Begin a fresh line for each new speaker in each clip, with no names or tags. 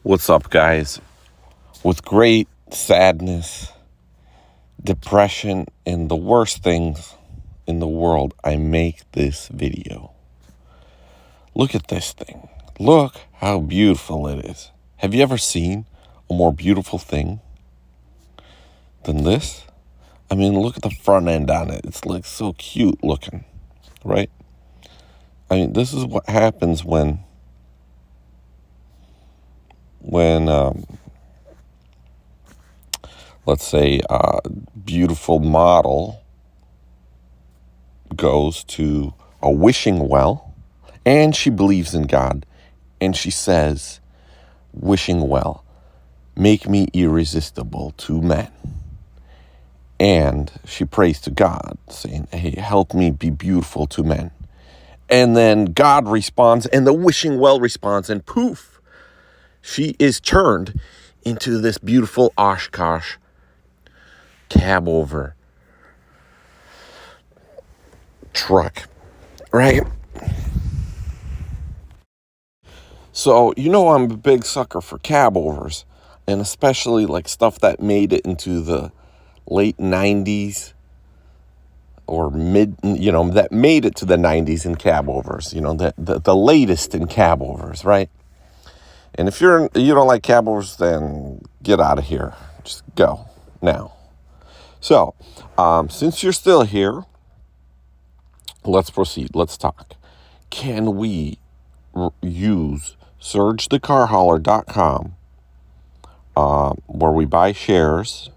What's up, guys? With great sadness, depression, and the worst things in the world, I make this video. Look at this thing. Look how beautiful it is. Have you ever seen a more beautiful thing than this? I mean, look at the front end on it. It's like so cute looking, right? I mean, this is what happens when let's say a beautiful model goes to a wishing well and she believes in God and she says, wishing well, make me irresistible to men. And she prays to God saying, hey, help me be beautiful to men. And then God responds and the wishing well responds and poof, she is turned into this beautiful Oshkosh Cabover truck, right? So, I'm a big sucker for Cabovers, and especially like stuff that made it into the late 90s or that made it to the 90s in Cabovers, the latest in Cabovers, right? And if you don't like Cabovers, then get out of here. Just go now. So, since you're still here, let's proceed. Let's talk. Can we use surgethecarhauler.com where we buy shares?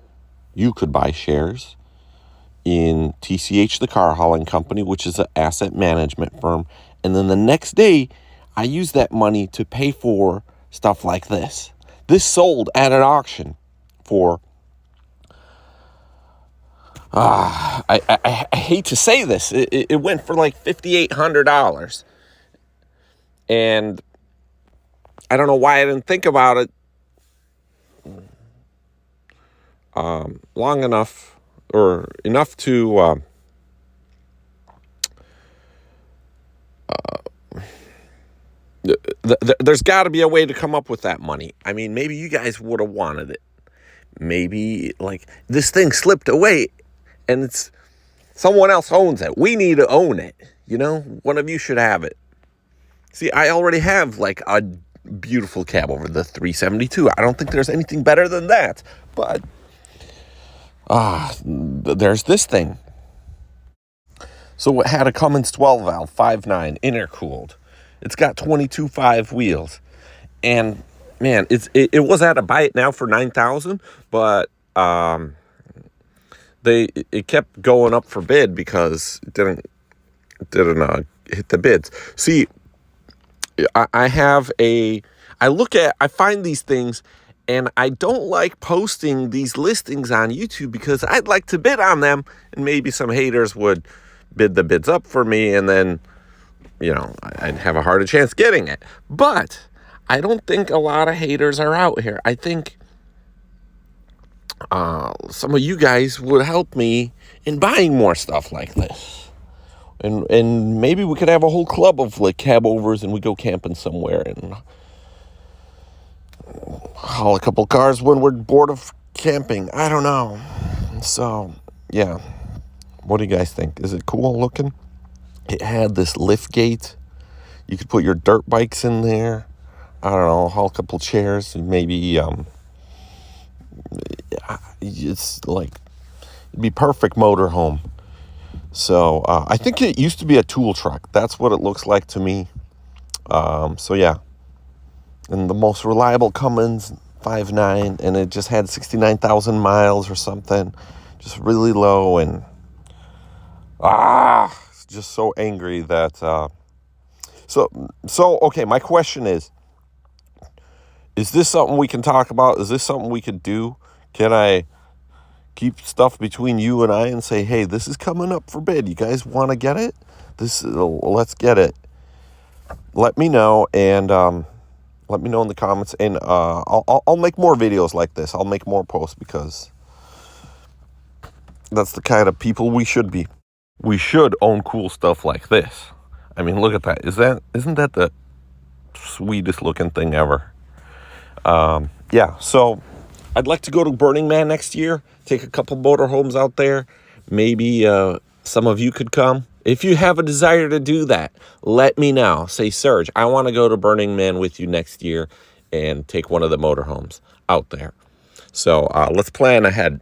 You could buy shares in TCH, the car hauling company, which is an asset management firm. And then the next day, I use that money to pay for stuff like this. This sold at an auction for I hate to say this. It went for like $5,800. And I don't know why I didn't think about it long enough or enough to there's got to be a way to come up with that money. I mean, maybe you guys would have wanted it. Maybe like this thing slipped away and it's someone else owns it. We need to own it. One of you should have it. See, I already have like a beautiful Cabover, the 372. I don't think there's anything better than that. But there's this thing. So it had a Cummins 12 valve, 5.9, intercooled. It's got 22.5 wheels. And man, it was at a buy it now for $9,000, but it kept going up for bid because it didn't hit the bids. See, I find these things and I don't like posting these listings on YouTube because I'd like to bid on them and maybe some haters would bid the bids up for me and then, I'd have a harder chance getting it. But I don't think a lot of haters are out here. I think some of you guys would help me in buying more stuff like this. And maybe we could have a whole club of like Cabovers and we go camping somewhere and haul a couple cars when we're bored of camping. I don't know. So, yeah. What do you guys think? Is it cool looking? It had this lift gate. You could put your dirt bikes in there. I don't know, haul a couple chairs and maybe it's like it'd be perfect motorhome. So I think it used to be a tool truck. That's what it looks like to me. So yeah. And the most reliable Cummins 5.9, and it just had 69,000 miles or something. Just really low and just so angry that so okay, my question is this something we can talk about? Is this something we could do? Can I keep stuff between you and I and say, hey, this is coming up for bid. You guys want to get it? Let's get it. Let me know and let me know in the comments. And I'll make more videos like this. I'll make more posts because that's the kind of people we should be. We should own cool stuff like this. I mean, look at that. Isn't that the sweetest looking thing ever? Yeah, so I'd like to go to Burning Man next year, take a couple motorhomes out there. Maybe some of you could come. If you have a desire to do that, let me know. Say, Serge, I want to go to Burning Man with you next year and take one of the motorhomes out there. So let's plan ahead.